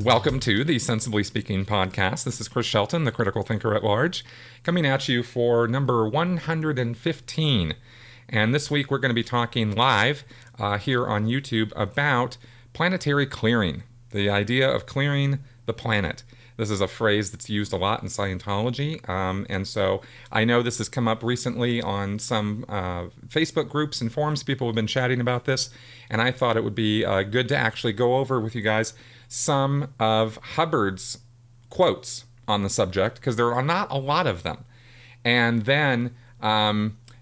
Welcome to the Sensibly Speaking podcast. This is Chris Shelton, the critical thinker at large, coming at you for number 115. And this week we're going to be talking live here on YouTube about planetary clearing, the idea of clearing the planet. This is a phrase that's used a lot in Scientology, and so I know this has come up recently on some Facebook groups and forums. People have been chatting about this, and I thought it would be good to actually go over with you guys some of Hubbard's quotes on the subject, because there are not a lot of them, and then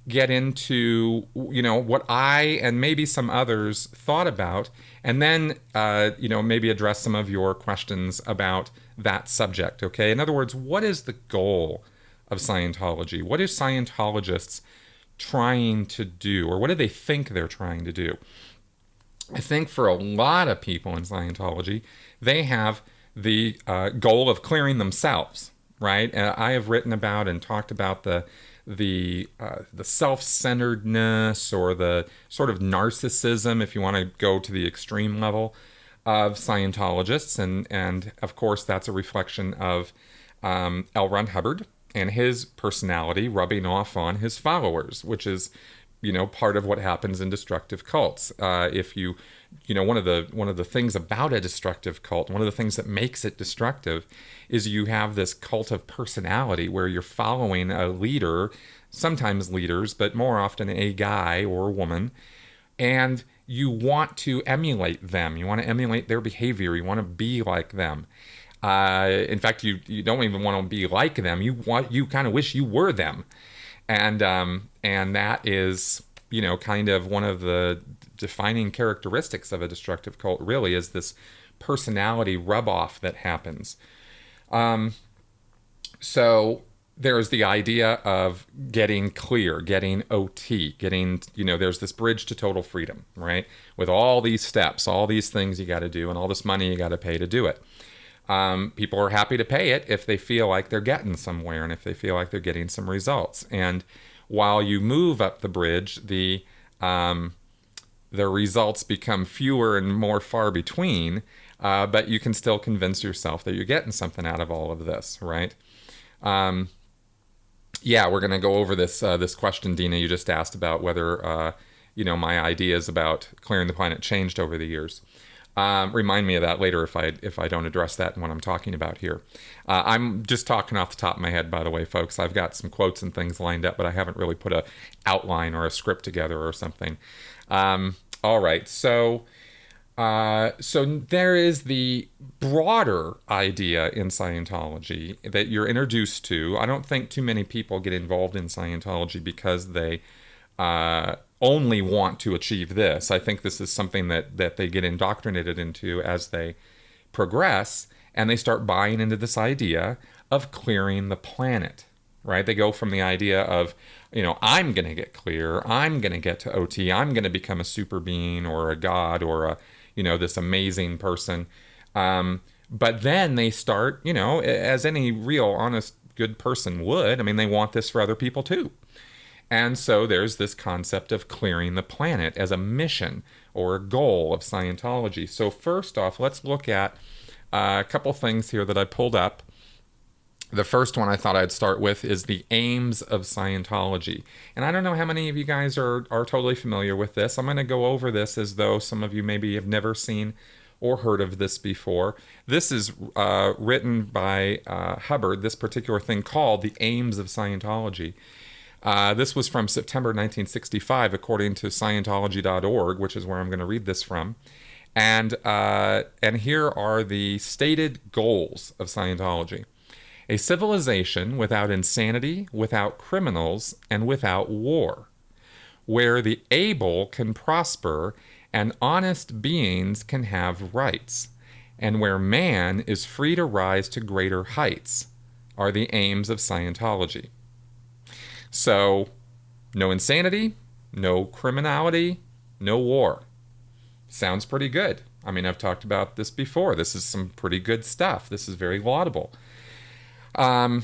get into, what I and maybe some others thought about, and then, maybe address some of your questions about that subject, okay? In other words, what is the goal of Scientology? What are Scientologists trying to do, or what do they think they're trying to do? I think for a lot of people in Scientology, they have the goal of clearing themselves, right? And I have written about and talked about the self-centeredness, or the sort of narcissism, if you want to go to the extreme level, of Scientologists, and of course that's a reflection of L. Ron Hubbard and his personality rubbing off on his followers, which is, part of what happens in destructive cults. If you one of the things about a destructive cult, one of the things that makes it destructive, is you have this cult of personality where you're following a leader, sometimes leaders, but more often a guy or a woman, and you want to emulate them. You want to emulate their behavior. You want to be like them. In fact, you don't even want to be like them. You kind of wish you were them, and that is kind of one of the defining characteristics of a destructive cult. Really, is this personality rub-off that happens. So there's the idea of getting clear, getting OT, there's this bridge to total freedom, right? With all these steps, all these things you got to do, and all this money you got to pay to do it. People are happy to pay it if they feel like they're getting somewhere, and if they feel like they're getting some results. And while you move up the bridge, the results become fewer and more far between, but you can still convince yourself that you're getting something out of all of this, right? We're going to go over this question, Dina, you just asked about whether, my ideas about clearing the planet changed over the years. Remind me of that later if I don't address that in what I'm talking about here. I'm just talking off the top of my head, by the way, folks. I've got some quotes and things lined up, but I haven't really put a outline or a script together or something. All right, so there is the broader idea in Scientology that you're introduced to. I don't think too many people get involved in Scientology because they only want to achieve this. I think this is something that they get indoctrinated into as they progress, and they start buying into this idea of clearing the planet, right? They go from the idea of, I'm going to get clear, I'm going to get to OT, I'm going to become a super being or a god or a this amazing person. But then they start, as any real, honest, good person would, they want this for other people too. And so there's this concept of clearing the planet as a mission or a goal of Scientology. So first off, let's look at a couple things here that I pulled up. The first one I thought I'd start with is the aims of Scientology. And I don't know how many of you guys are totally familiar with this. I'm going to go over this as though some of you maybe have never seen or heard of this before. This is written by Hubbard, this particular thing called the aims of Scientology. This was from September 1965, according to Scientology.org, which is where I'm going to read this from. And here are the stated goals of Scientology. A civilization without insanity, without criminals, and without war, where the able can prosper and honest beings can have rights, and where man is free to rise to greater heights, are the aims of Scientology. So, no insanity, no criminality, no war. Sounds pretty good. I've talked about this before. This is some pretty good stuff. This is very laudable. Now,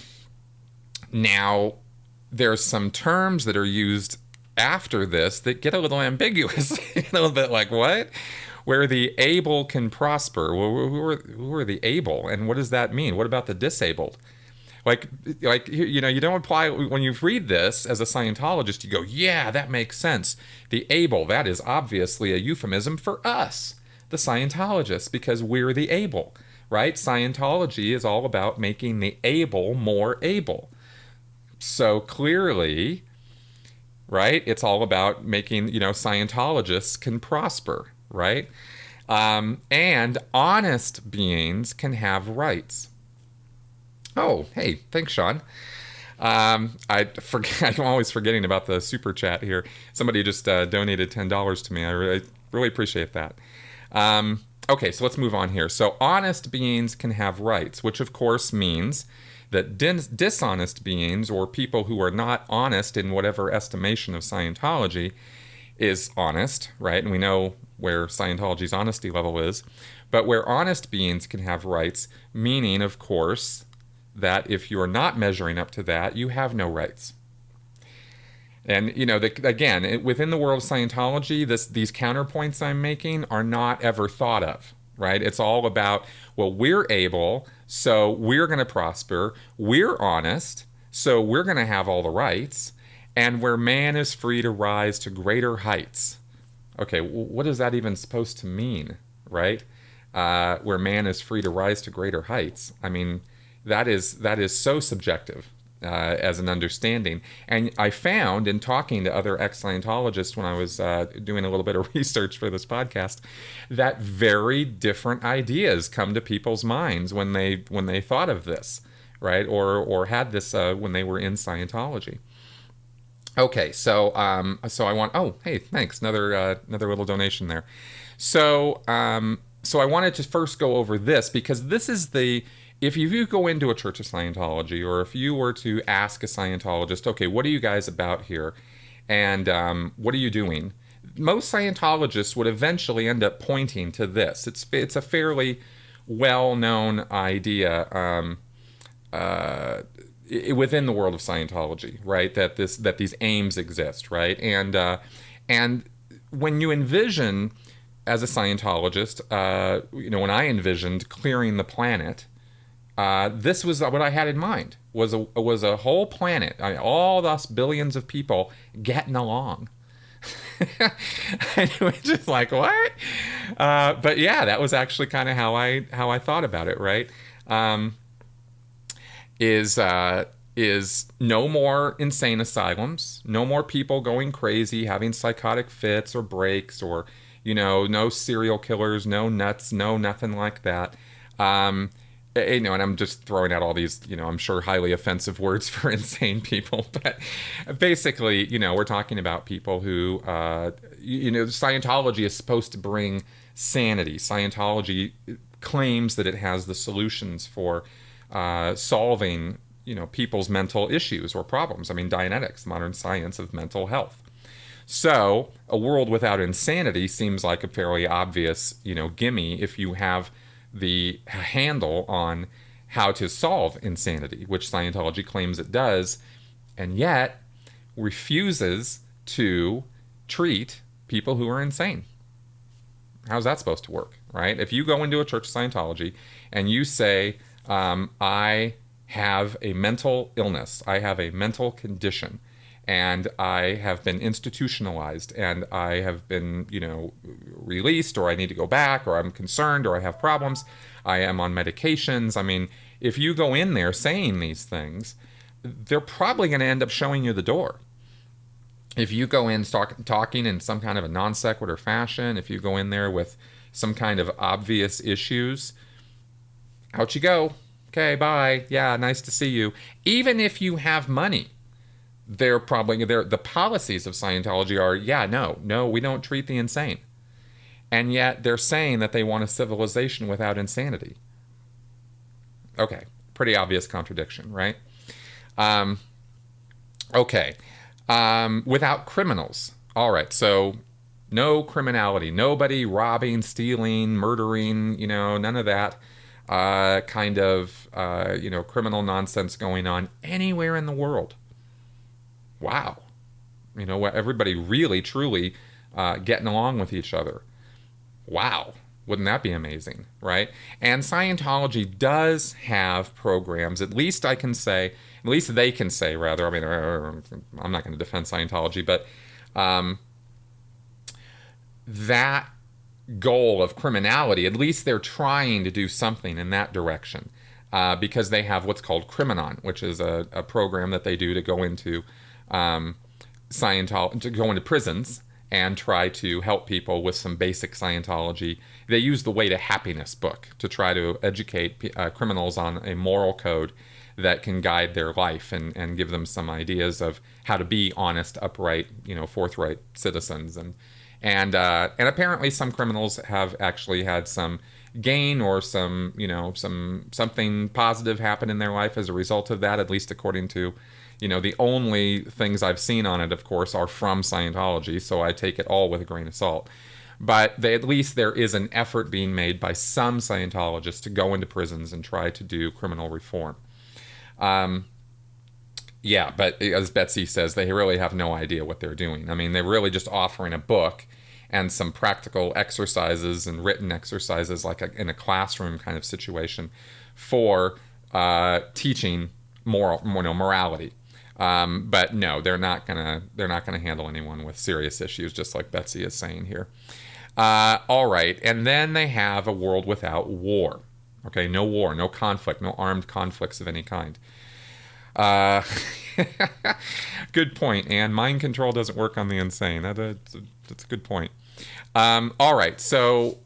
there's some terms that are used after this that get a little ambiguous, a little bit like, what? where the able can prosper. Well, who are the able, and what does that mean? What about the disabled? Like you don't apply when you read this as a Scientologist. You go, yeah, that makes sense. The able, that is obviously a euphemism for us, the Scientologists, because we're the able, right? Scientology is all about making the able more able. So clearly, right, it's all about making, Scientologists can prosper, right? And honest beings can have rights. Oh, hey, thanks, Sean. I'm always forgetting about the super chat here. Somebody just donated $10 to me. I really appreciate that. Okay, so let's move on here. So honest beings can have rights, which of course means that dishonest beings, or people who are not honest in whatever estimation of Scientology is honest, right? And we know where Scientology's honesty level is. But where honest beings can have rights, meaning, of course, that if you are not measuring up to that, you have no rights. And, again, within the world of Scientology, these counterpoints I'm making are not ever thought of, right? It's all about, well, we're able, so we're going to prosper. We're honest, so we're going to have all the rights. And where man is free to rise to greater heights. Okay, what is that even supposed to mean, right? Where man is free to rise to greater heights. I mean, that is so subjective as an understanding. And I found in talking to other ex-Scientologists when I was doing a little bit of research for this podcast, that very different ideas come to people's minds when they thought of this, right? Or had this when they were in Scientology. Okay, so I want. Oh, hey, thanks. Another little donation there. So I wanted to first go over this because this is the. If you go into a Church of Scientology, or if you were to ask a Scientologist, okay, what are you guys about here, and what are you doing? Most Scientologists would eventually end up pointing to this. It's a fairly well-known idea. Within the world of Scientology, right? That these aims exist, right? And when you envision as a Scientologist, when I envisioned clearing the planet, this was what I had in mind. Was a whole planet, all us billions of people getting along. And it was just like, what? But yeah, that was actually kind of how I thought about it, right? Is no more insane asylums, no more people going crazy, having psychotic fits or breaks, or no serial killers, no nuts, no nothing like that. And I'm just throwing out all these, I'm sure highly offensive words for insane people, but basically, we're talking about people who, Scientology is supposed to bring sanity. Scientology claims that it has the solutions for solving, people's mental issues or problems. I mean, Dianetics, modern science of mental health. So a world without insanity seems like a fairly obvious, gimme if you have the handle on how to solve insanity, which Scientology claims it does, and yet refuses to treat people who are insane. How's that supposed to work, right? If you go into a Church of Scientology and you say, I have a mental illness, I have a mental condition, and I have been institutionalized, and I have been, released, or I need to go back, or I'm concerned, or I have problems, I am on medications. I mean, if you go in there saying these things, they're probably going to end up showing you the door. If you go in talking in some kind of a non sequitur fashion, if you go in there with some kind of obvious issues, out you go. Okay, bye. Yeah, nice to see you. Even if you have money, the policies of Scientology are, no, we don't treat the insane. And yet they're saying that they want a civilization without insanity. Okay, pretty obvious contradiction, right? Okay, without criminals. All right, so no criminality, nobody robbing, stealing, murdering, none of that kind of, criminal nonsense going on anywhere in the world. Wow. Everybody really, truly getting along with each other. Wow. Wouldn't that be amazing, right? And Scientology does have programs, at least I can say, at least they can say, rather. I mean, I'm not going to defend Scientology, but that goal of criminality, at least they're trying to do something in that direction, because they have what's called Criminon, which is a program that they do to go into Scientology, to go into prisons and try to help people with some basic Scientology. They use the Way to Happiness book to try to educate criminals on a moral code that can guide their life and give them some ideas of how to be honest, upright, forthright citizens. And apparently some criminals have actually had some gain or some something positive happen in their life as a result of that, at least according to the only things I've seen on it, of course, are from Scientology, so I take it all with a grain of salt. But at least there is an effort being made by some Scientologists to go into prisons and try to do criminal reform. Yeah, but as Betsy says, they really have no idea what they're doing. I mean, they're really just offering a book and some practical exercises and written exercises, like in a classroom kind of situation, for teaching morality. But no, they're not gonna handle anyone with serious issues, just like Betsy is saying here. All right, and then they have a world without war. Okay, no war, no conflict, no armed conflicts of any kind. Good point, Anne. Mind control doesn't work on the insane. That's a good point. All right, so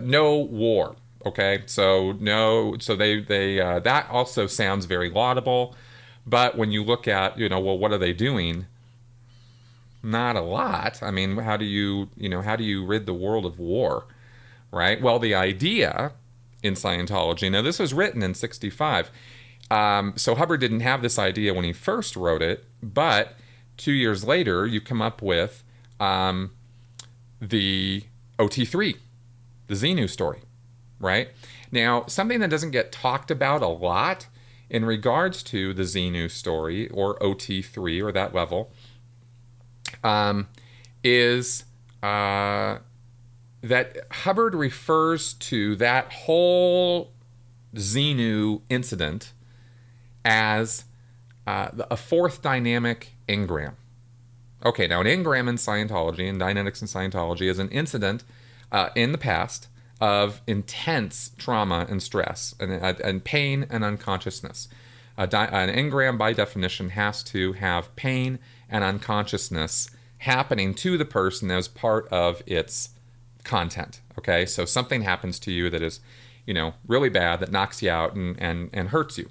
no war. Okay, so no, so they that also sounds very laudable, but when you look at well, what are they doing? Not a lot. I mean, how do you rid the world of war, right? Well, the idea in Scientology. Now, this was written in '65. So Hubbard didn't have this idea when he first wrote it, but 2 years later, you come up with the OT3, the Xenu story, right? Now, something that doesn't get talked about a lot in regards to the Xenu story or OT3 or that level is that Hubbard refers to that whole Xenu incident as a fourth dynamic engram. Okay, now an engram in Scientology and Dianetics in Scientology is an incident in the past of intense trauma and stress and pain and unconsciousness. An engram, by definition, has to have pain and unconsciousness happening to the person as part of its content. Okay, so something happens to you that is, really bad, that knocks you out and hurts you.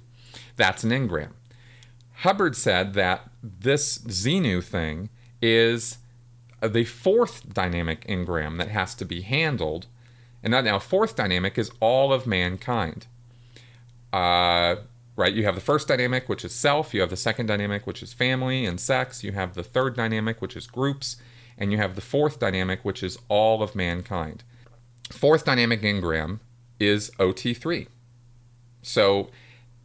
That's an engram. Hubbard said that this Xenu thing is the fourth dynamic engram that has to be handled. And now fourth dynamic is all of mankind. Right? You have the first dynamic, which is self. You have the second dynamic, which is family and sex. You have the third dynamic, which is groups. And you have the fourth dynamic, which is all of mankind. Fourth dynamic engram is OT3. So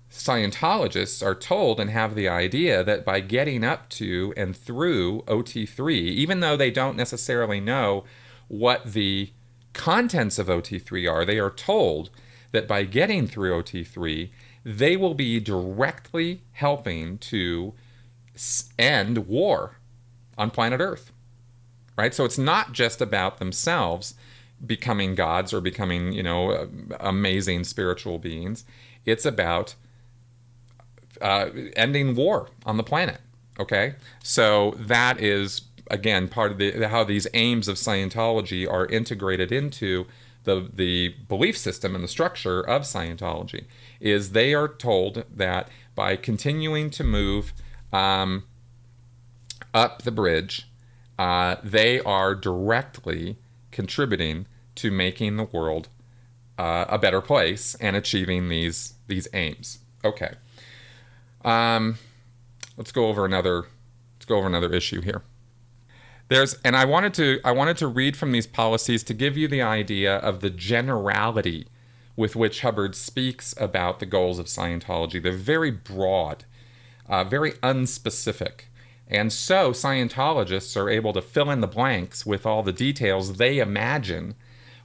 Scientologists are told and have the idea that by getting up to and through OT3, even though they don't necessarily know what the contents of OT3 are, they are told that by getting through OT3, they will be directly helping to end war on planet Earth. Right? So it's not just about themselves becoming gods or becoming, amazing spiritual beings. It's about ending war on the planet. Okay? So that is, again, part of how these aims of Scientology are integrated into the belief system and the structure of Scientology, is they are told that by continuing to move up the bridge, they are directly contributing to making the world a better place and achieving these aims. Okay. Let's go over another issue here. I wanted to read from these policies to give you the idea of the generality with which Hubbard speaks about the goals of Scientology. They're very broad, very unspecific. And so Scientologists are able to fill in the blanks with all the details they imagine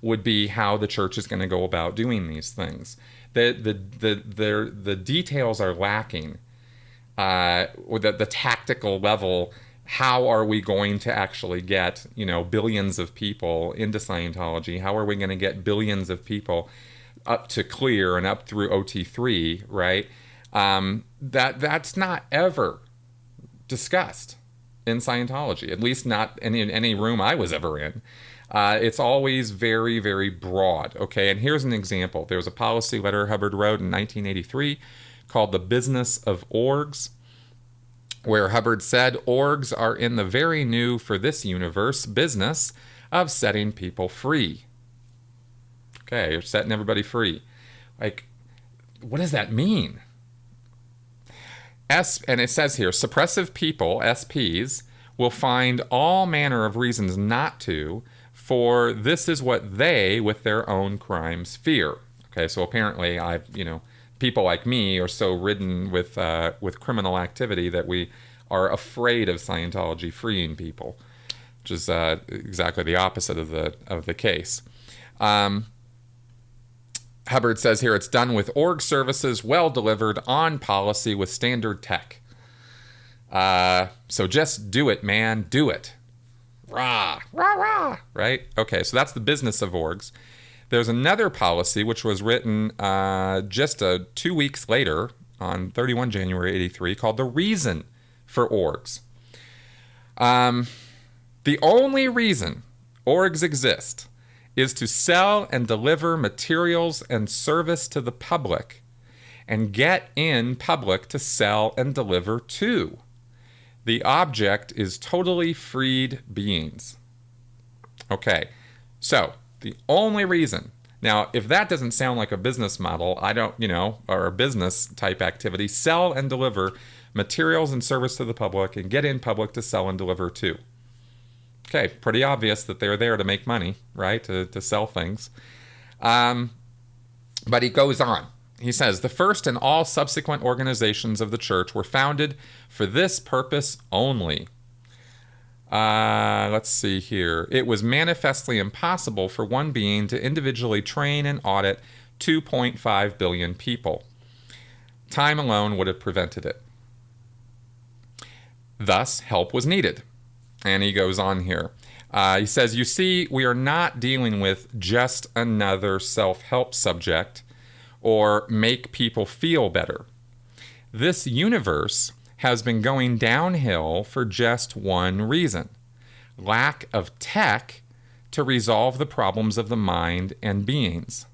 would be how the church is going to go about doing these things. The details are lacking, or the tactical level. How are we going to actually get, billions of people into Scientology? How are we going to get billions of people up to clear and up through OT3, right? That's not ever discussed in Scientology, at least not in any room I was ever in. It's always very, very broad, okay? And here's an example. There was a policy letter Hubbard wrote in 1983 called The Business of Orgs, where Hubbard said, orgs are in the very new for this universe business of setting people free. Okay, you're setting everybody free. Like, what does that mean? And it says here, suppressive people, SPs, will find all manner of reasons not to, for this is what they, with their own crimes, fear. Okay, so apparently people like me are so ridden with criminal activity that we are afraid of Scientology freeing people, which is exactly the opposite of the case. Hubbard says here, it's done with org services, well delivered, on policy with standard tech. So just do it, man. Do it. Rah, rah, rah. Right? Okay, so that's the business of orgs. There's another policy which was written just 2 weeks later, on 31 January 83, called the reason for orgs. The only reason orgs exist is to sell and deliver materials and service to the public and get in public to sell and deliver to. The object is totally freed beings. Okay, so the only reason. Now, if that doesn't sound like a business model, or a business type activity, sell and deliver materials and service to the public and get in public to sell and deliver to. Okay, pretty obvious that they're there to make money, right? To sell things. But he goes on. He says, the first and all subsequent organizations of the church were founded for this purpose only. Let's see here. It was manifestly impossible for one being to individually train and audit 2.5 billion people. Time alone would have prevented it. Thus, help was needed. And he goes on here. He says, you see, we are not dealing with just another self-help subject or make people feel better. This universe has been going downhill for just one reason: lack of tech to resolve the problems of the mind and beings.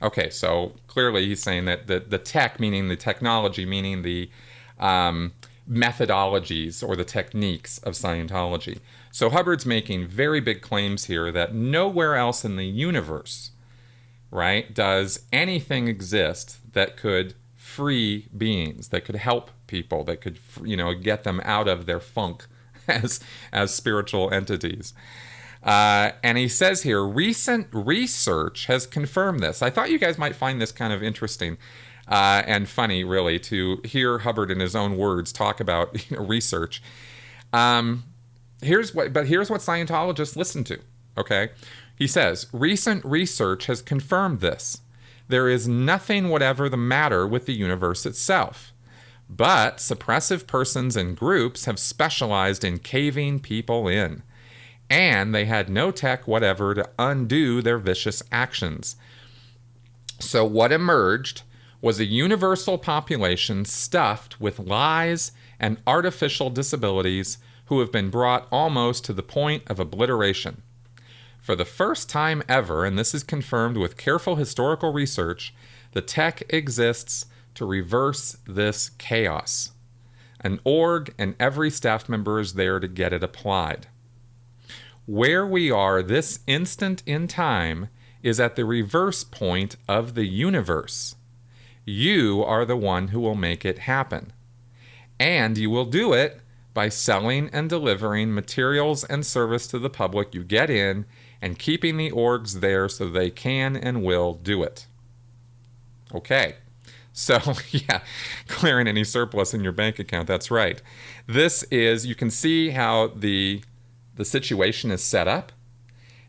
Okay, so clearly he's saying that the tech, meaning the technology, meaning the methodologies or the techniques of Scientology. So Hubbard's making very big claims here that nowhere else in the universe, right, does anything exist that could free beings, that could help people, that could, get them out of their funk as spiritual entities. And he says here, recent research has confirmed this. I thought you guys might find this kind of interesting. And funny, really, to hear Hubbard in his own words talk about research. Here's what Scientologists listen to, okay? He says, recent research has confirmed this. There is nothing whatever the matter with the universe itself. But suppressive persons and groups have specialized in caving people in. And they had no tech whatever to undo their vicious actions. So what emerged was a universal population stuffed with lies and artificial disabilities who have been brought almost to the point of obliteration. For the first time ever, and this is confirmed with careful historical research, the tech exists to reverse this chaos. An org and every staff member is there to get it applied. Where we are this instant in time is at the reverse point of the universe. You are the one who will make it happen. And you will do it by selling and delivering materials and service to the public you get in and keeping the orgs there so they can and will do it. Okay. So, yeah, clearing any surplus in your bank account. That's right. This is, you can see how the situation is set up.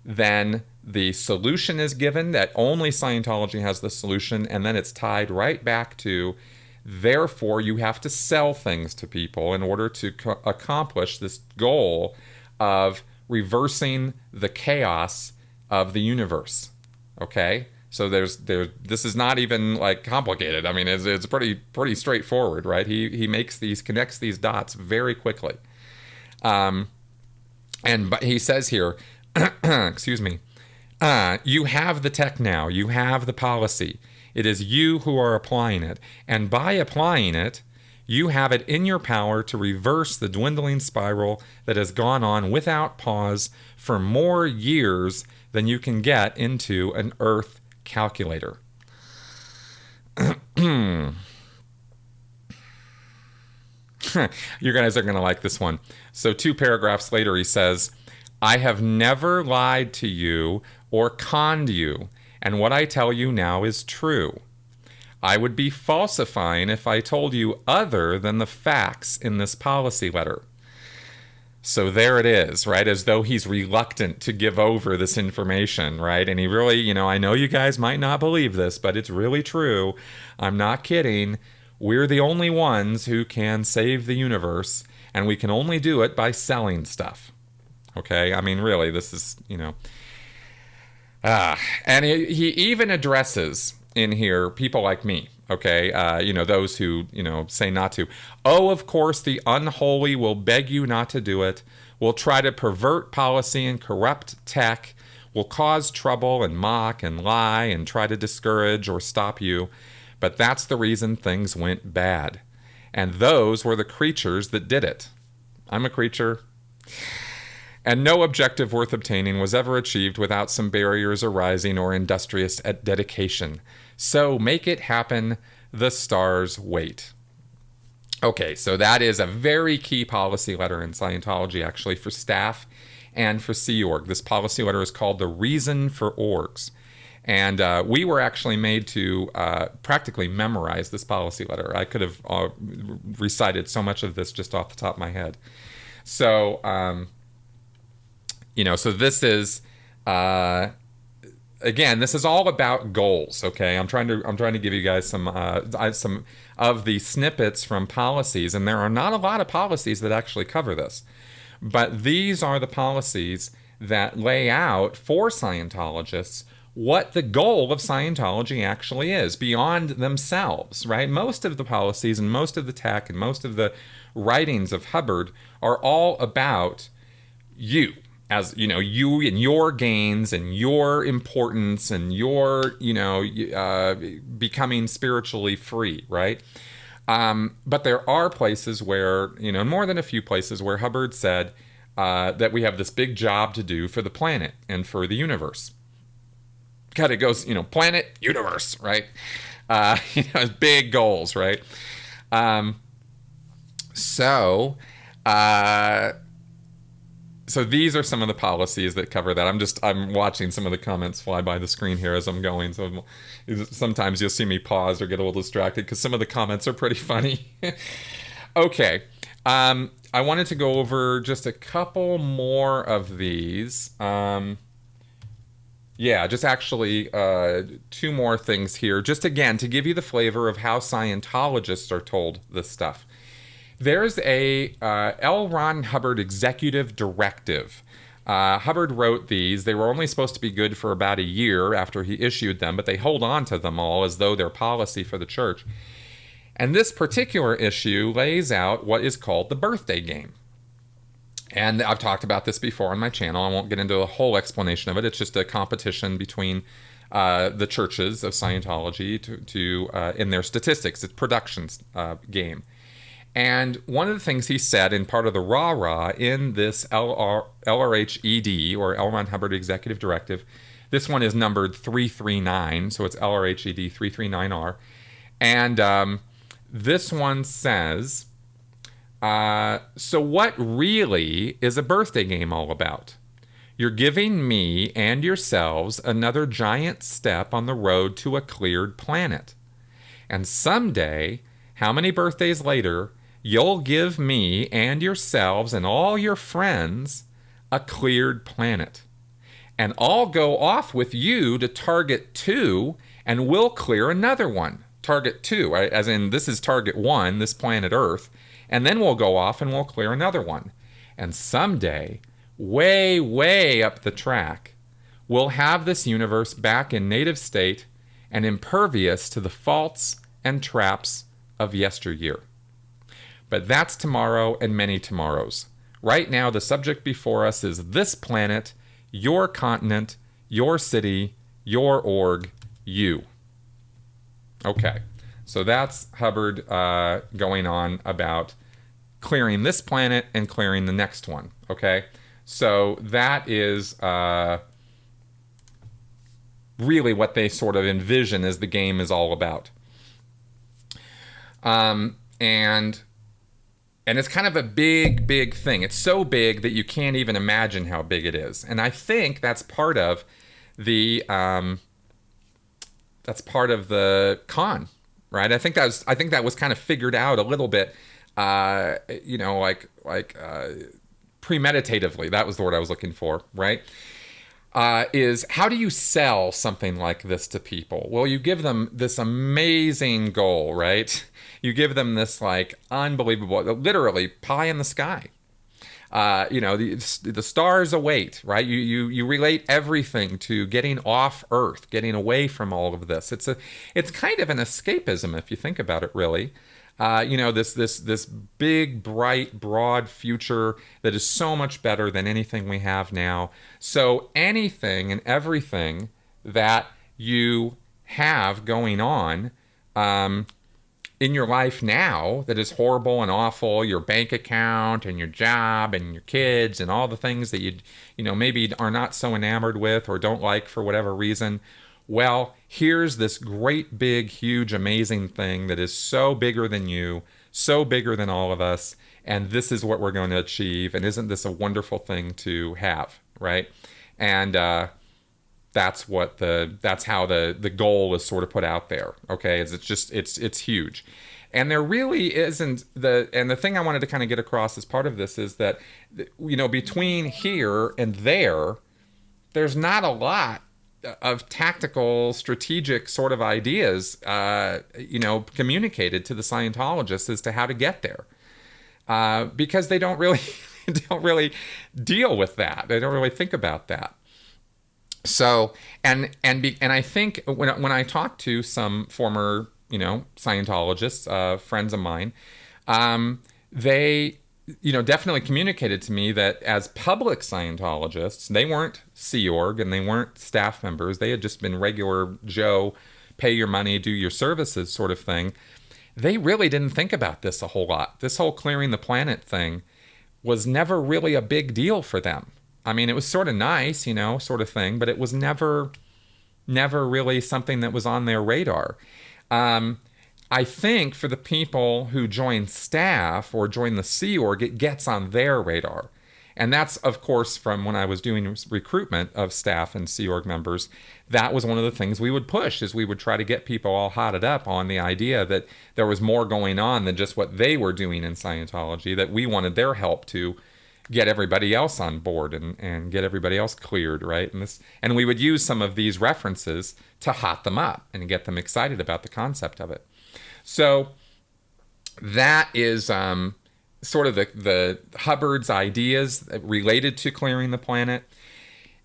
Then the solution is given, that only Scientology has the solution, and then it's tied right back to, therefore, you have to sell things to people in order to accomplish this goal of reversing the chaos of the universe. Okay? So this is not even like complicated. I mean, it's pretty straightforward, right? He connects these dots very quickly. But he says here, excuse me, you have the tech now, you have the policy. It is you who are applying it. And by applying it, you have it in your power to reverse the dwindling spiral that has gone on without pause for more years than you can get into an Earth calculator. You guys are going to like this one. So 2 paragraphs later, he says, I have never lied to you or conned you, and what I tell you now is true. I would be falsifying if I told you other than the facts in this policy letter. So there it is, right? As though he's reluctant to give over this information, right? And he really, I know you guys might not believe this, but it's really true. I'm not kidding. We're the only ones who can save the universe, and we can only do it by selling stuff. Okay? I mean, really, this is, and he even addresses in here people like me, okay? Those who, say not to. Oh, of course, the unholy will beg you not to do it, will try to pervert policy and corrupt tech, will cause trouble and mock and lie and try to discourage or stop you. But that's the reason things went bad. And those were the creatures that did it. I'm a creature. And no objective worth obtaining was ever achieved without some barriers arising or industrious dedication. So make it happen, the stars wait. Okay, so that is a very key policy letter in Scientology, actually, for staff and for Sea Org. This policy letter is called The Reason for Orgs. And we were actually made to practically memorize this policy letter. I could have recited so much of this just off the top of my head. So, so this is, again, this is all about goals. Okay, I'm trying to give you guys some of the snippets from policies, and there are not a lot of policies that actually cover this, but these are the policies that lay out for Scientologists what the goal of Scientology actually is beyond themselves, right? Most of the policies and most of the tech and most of the writings of Hubbard are all about you, as you and your gains and your importance and your, becoming spiritually free, right? But there are places where, more than a few places where Hubbard said that we have this big job to do for the planet and for the universe. God, it goes, planet, universe, right? Big goals, right? So these are some of the policies that cover that. I'm watching some of the comments fly by the screen here as I'm going. So sometimes you'll see me pause or get a little distracted because some of the comments are pretty funny. Okay. I wanted to go over just a couple more of these. Just actually 2 more things here. Just again, to give you the flavor of how Scientologists are told this stuff. There's a L. Ron Hubbard executive directive. Hubbard wrote these. They were only supposed to be good for about a year after he issued them, but they hold on to them all as though they're policy for the church. And this particular issue lays out what is called the birthday game. And I've talked about this before on my channel. I won't get into a whole explanation of it. It's just a competition between the churches of Scientology to in their statistics. It's productions game. And one of the things he said in part of the rah-rah in this LRHED, or L. Ron Hubbard Executive Directive, this one is numbered 339, so it's LRHED 339R. And this one says, so what really is a birthday game all about? You're giving me and yourselves another giant step on the road to a cleared planet. And someday, how many birthdays later, you'll give me and yourselves and all your friends a cleared planet. and I'll go off with you to target 2, and we'll clear another one. Target 2, right? As in, this is target 1, this planet Earth, and then we'll go off and we'll clear another one. And someday, way, way up the track, we'll have this universe back in native state and impervious to the faults and traps of yesteryear. But that's tomorrow and many tomorrows. Right now, the subject before us is this planet, your continent, your city, your org, you. Okay, so that's Hubbard going on about clearing this planet and clearing the next one, okay? So that is really what they sort of envision as the game is all about. And it's kind of a big, big thing. It's so big that you can't even imagine how big it is. And I think that's part of the con, right? I think that was kind of figured out a little bit, premeditatively. That was the word I was looking for, right? Is how do you sell something like this to people? Well, you give them this amazing goal, right? You give them this like unbelievable, literally pie in the sky. The stars await, right? You relate everything to getting off Earth, getting away from all of this. It's kind of an escapism if you think about it, really. This big, bright, broad future that is so much better than anything we have now. So anything and everything that you have going on in your life now that is horrible and awful, your bank account and your job and your kids and all the things that you maybe are not so enamored with or don't like for whatever reason. Well, here's this great, big, huge, amazing thing that is so bigger than you, so bigger than all of us, and this is what we're going to achieve, and isn't this a wonderful thing to have, right? And that's how the goal is sort of put out there, okay? It's huge. And there really isn't the thing I wanted to kind of get across as part of this is that, between here and there's not a lot of tactical, strategic sort of ideas, communicated to the Scientologists as to how to get there, because they don't really deal with that. They don't really think about that. So, and I think when I talk to some former, Scientologists, friends of mine, they definitely communicated to me that as public Scientologists, they weren't Sea Org and they weren't staff members. They had just been regular Joe, pay your money, do your services sort of thing. They really didn't think about this a whole lot. This whole clearing the planet thing was never really a big deal for them. I mean, it was sort of nice, sort of thing, but it was never really something that was on their radar. I think for the people who join staff or join the Sea Org, it gets on their radar. And that's, of course, from when I was doing recruitment of staff and Sea Org members, that was one of the things we would push, is we would try to get people all hotted up on the idea that there was more going on than just what they were doing in Scientology, that we wanted their help to get everybody else on board and get everybody else cleared, right? And we would use some of these references to hot them up and get them excited about the concept of it. So that is sort of the Hubbard's ideas related to clearing the planet.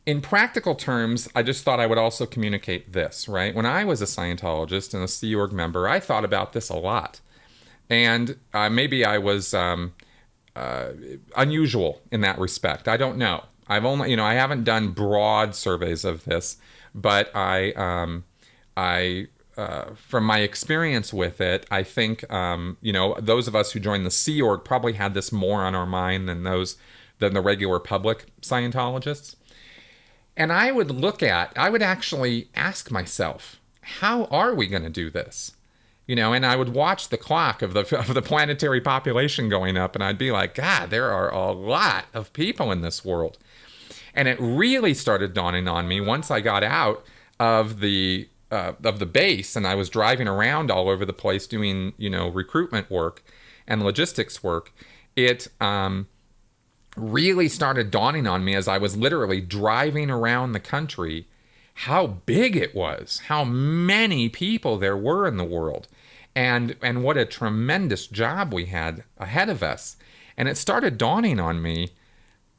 In practical terms, I just thought I would also communicate this, right? When I was a Scientologist and a Sea Org member, I thought about this a lot. And maybe I was unusual in that respect. I don't know. I've only, I haven't done broad surveys of this, but I from my experience with it, I think, those of us who joined the Sea Org probably had this more on our mind than the regular public Scientologists. And I would actually ask myself, how are we going to do this? And I would watch the clock of the planetary population going up, and I'd be like, God, there are a lot of people in this world. And it really started dawning on me once I got out of the base and I was driving around all over the place doing, recruitment work and logistics work. It really started dawning on me as I was literally driving around the country how big it was, how many people there were in the world, and what a tremendous job we had ahead of us. And it started dawning on me,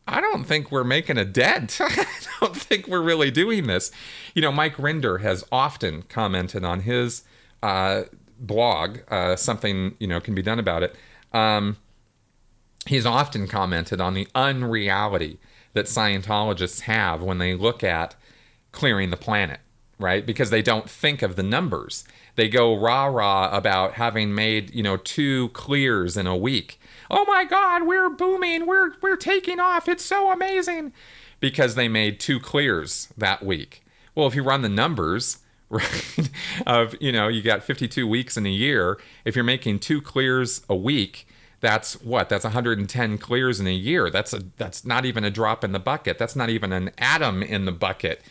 I don't think we're making a dent. I don't think we're really doing this. Mike Rinder has often commented on his blog, something, can be done about it. He's often commented on the unreality that Scientologists have when they look at clearing the planet, right? Because they don't think of the numbers. They go rah-rah about having made, 2 clears in a week. Oh my God, we're booming. We're taking off. It's so amazing. Because they made 2 clears that week. Well, if you run the numbers, right, of, you got 52 weeks in a year. If you're making 2 clears a week, that's what? That's 110 clears in a year. That's not even a drop in the bucket. That's not even an atom in the bucket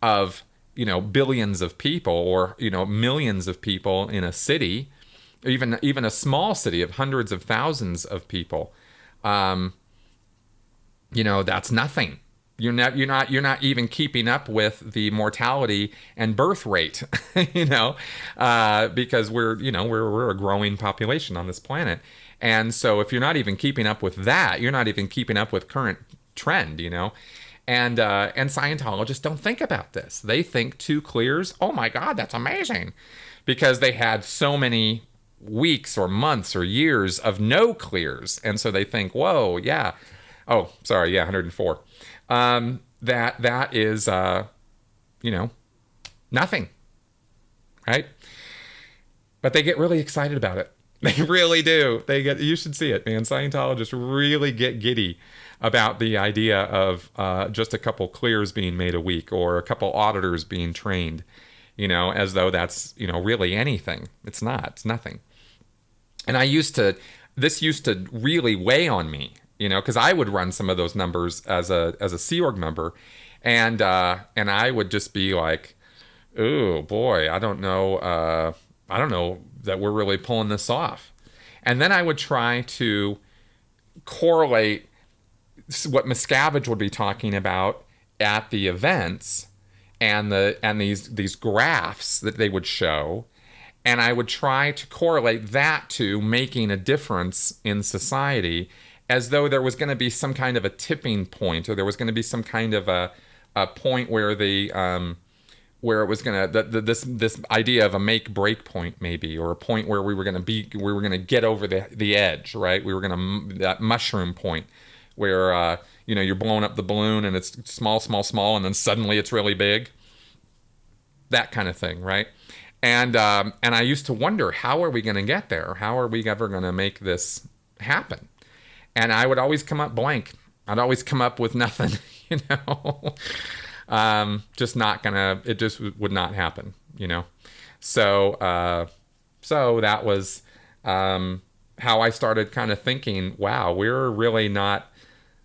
of, billions of people or, millions of people in a city, even a small city of hundreds of thousands of people. That's nothing. You're not even keeping up with the mortality and birth rate, because we're a growing population on this planet. And so if you're not even keeping up with that, you're not even keeping up with current trend, And Scientologists don't think about this. They think 2 clears, oh my God, that's amazing. Because they had so many weeks or months or years of no clears. And so they think, whoa, yeah. Oh, sorry, yeah, 104. That is, nothing, right? But they get really excited about it. They really do. You should see it, man. Scientologists really get giddy about the idea of just a couple clears being made a week or a couple auditors being trained, as though that's, really anything. It's not. It's nothing. And this used to really weigh on me, because I would run some of those numbers as a Sea Org member, and I would just be like, oh boy, I don't know that we're really pulling this off. And then I would try to correlate what Miscavige would be talking about at the events and these graphs that they would show, and I would try to correlate that to making a difference in society, as though there was going to be some kind of a tipping point, or there was going to be some kind of a point where where it was going to this idea of a make-break point, maybe, or a point where we were going to get over the edge, right? We were going to that mushroom point where you're blowing up the balloon and it's small, and then suddenly it's really big. That kind of thing, right? And I used to wonder, how are we going to get there? How are we ever going to make this happen? And I would always come up blank. I'd always come up with nothing, just not gonna. It just would not happen, So that was how I started kind of thinking, wow, we're really not.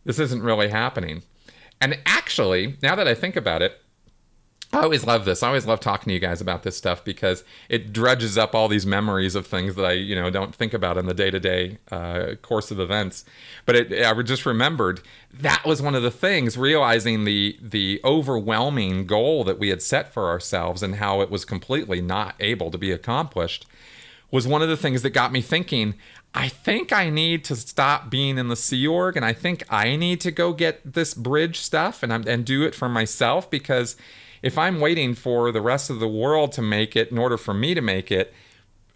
This isn't really happening. And actually, now that I think about it, I always love this. I always love talking to you guys about this stuff, because it dredges up all these memories of things that I, don't think about in the day-to-day course of events. But I just remembered that was one of the things, realizing the overwhelming goal that we had set for ourselves and how it was completely not able to be accomplished, was one of the things that got me thinking, I think I need to stop being in the Sea Org, and I think I need to go get this bridge stuff and do it for myself, because if I'm waiting for the rest of the world to make it in order for me to make it,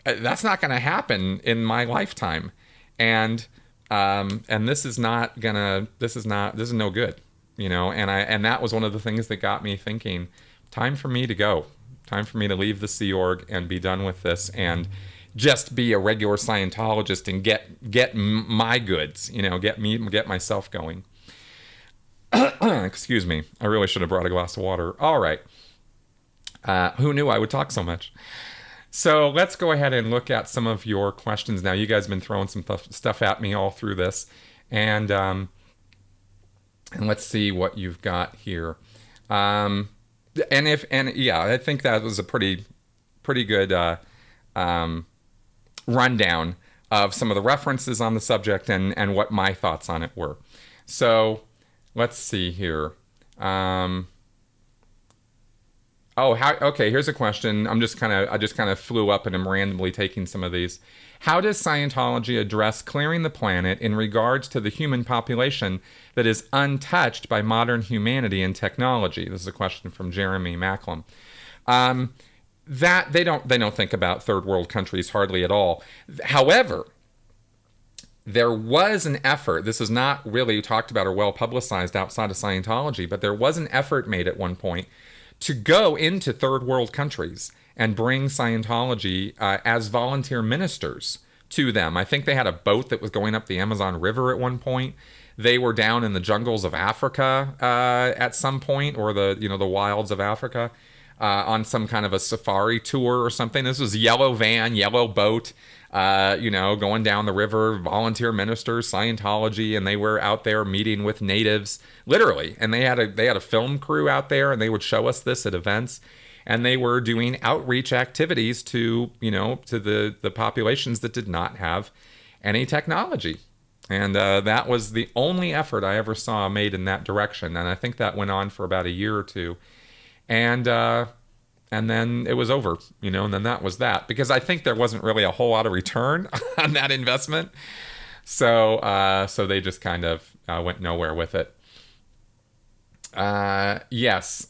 that's not going to happen in my lifetime. And this is no good, and that was one of the things that got me thinking, time for me to go, time for me to leave the Sea Org and be done with this and just be a regular Scientologist and get my goods, get myself going. Excuse me. I really should have brought a glass of water. All right. Who knew I would talk so much? So let's go ahead and look at some of your questions now. You guys have been throwing some stuff at me all through this. And let's see what you've got here. I think that was a pretty good rundown of some of the references on the subject and what my thoughts on it were. So let's see here. Okay, here's a question. I just kind of flew up and I'm randomly taking some of these. How does Scientology address clearing the planet in regards to the human population that is untouched by modern humanity and technology? This is a question from Jeremy Macklem. That they don't think about third world countries hardly at all. However, there was an effort. This is not really talked about or well publicized outside of Scientology, but there was an effort made at one point to go into third world countries and bring Scientology as volunteer ministers to them. I think they had a boat that was going up the Amazon River at one point. They were down in the jungles of Africa at some point, or the wilds of Africa, on some kind of a safari tour or something. This was yellow van, yellow boat, going down the river, volunteer ministers, Scientology, and they were out there meeting with natives, literally. And they had a film crew out there, and they would show us this at events. And they were doing outreach activities to the populations that did not have any technology. And that was the only effort I ever saw made in that direction. And I think that went on for about a year or two. And then it was over, and then that was that. Because I think there wasn't really a whole lot of return on that investment. So they just kind of went nowhere with it. Yes.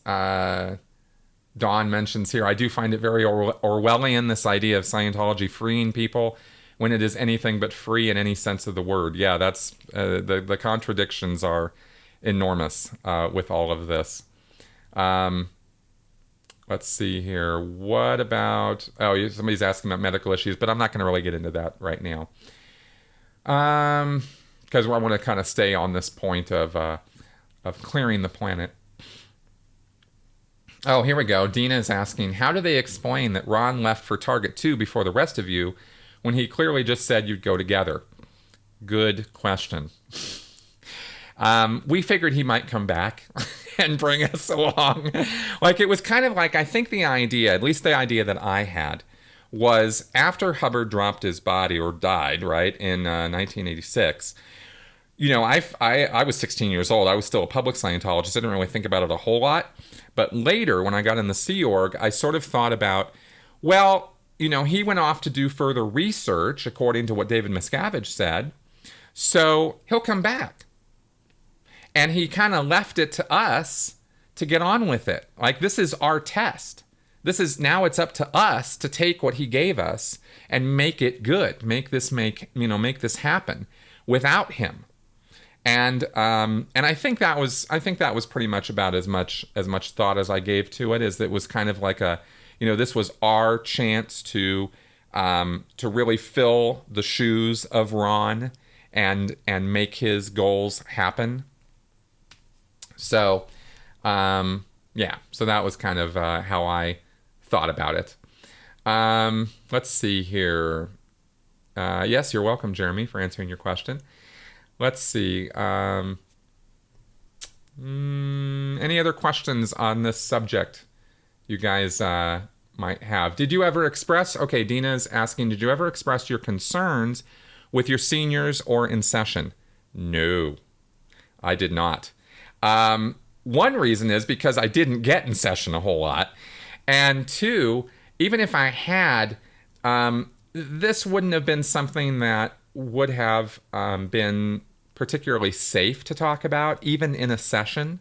Dawn mentions here, I do find it very Orwellian, this idea of Scientology freeing people when it is anything but free in any sense of the word. Yeah, that's the contradictions are enormous with all of this. Let's see here. What about... Oh, somebody's asking about medical issues, but I'm not going to really get into that right now. Because I want to kind of stay on this point of clearing the planet. Oh, here we go. Dina is asking, how do they explain that Ron left for Target 2 before the rest of you when he clearly just said you'd go together? Good question. We figured he might come back and bring us along. It was kind of like, I think the idea, at least the idea that I had, was after Hubbard dropped his body or died, right, in 1986, I was 16 years old. I was still a public Scientologist. I didn't really think about it a whole lot. But later, when I got in the Sea Org, I sort of thought about, well, he went off to do further research, according to what David Miscavige said. So he'll come back. And he kind of left it to us to get on with it. This is our test. Now it's up to us to take what he gave us and make it good. Make this happen without him. And I think that was pretty much about as much thought as I gave to it. Is it was kind of like this was our chance to really fill the shoes of Ron and make his goals happen. So, so that was kind of how I thought about it. Let's see here. Yes, you're welcome, Jeremy, for answering your question. Let's see. Any other questions on this subject you guys might have? Did you ever express... Okay, Dina's asking, did you ever express your concerns with your seniors or in session? No, I did not. One reason is because I didn't get in session a whole lot. And two, even if I had, this wouldn't have been something that would have been particularly safe to talk about, even in a session.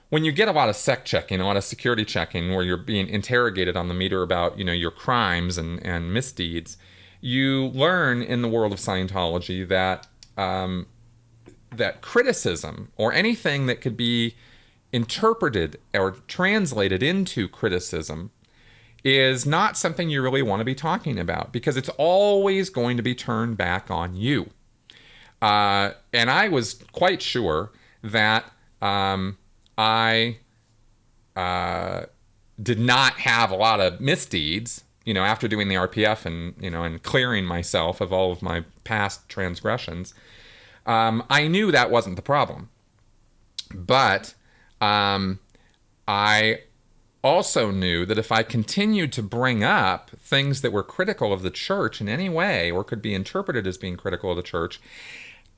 When you get a lot of sec checking, a lot of security checking, where you're being interrogated on the meter about, your crimes and misdeeds, you learn in the world of Scientology that that criticism, or anything that could be interpreted or translated into criticism, is not something you really want to be talking about, because it's always going to be turned back on you. And I was quite sure that I did not have a lot of misdeeds, after doing the RPF and clearing myself of all of my past transgressions. I knew that wasn't the problem. But I also knew that if I continued to bring up things that were critical of the church in any way, or could be interpreted as being critical of the church,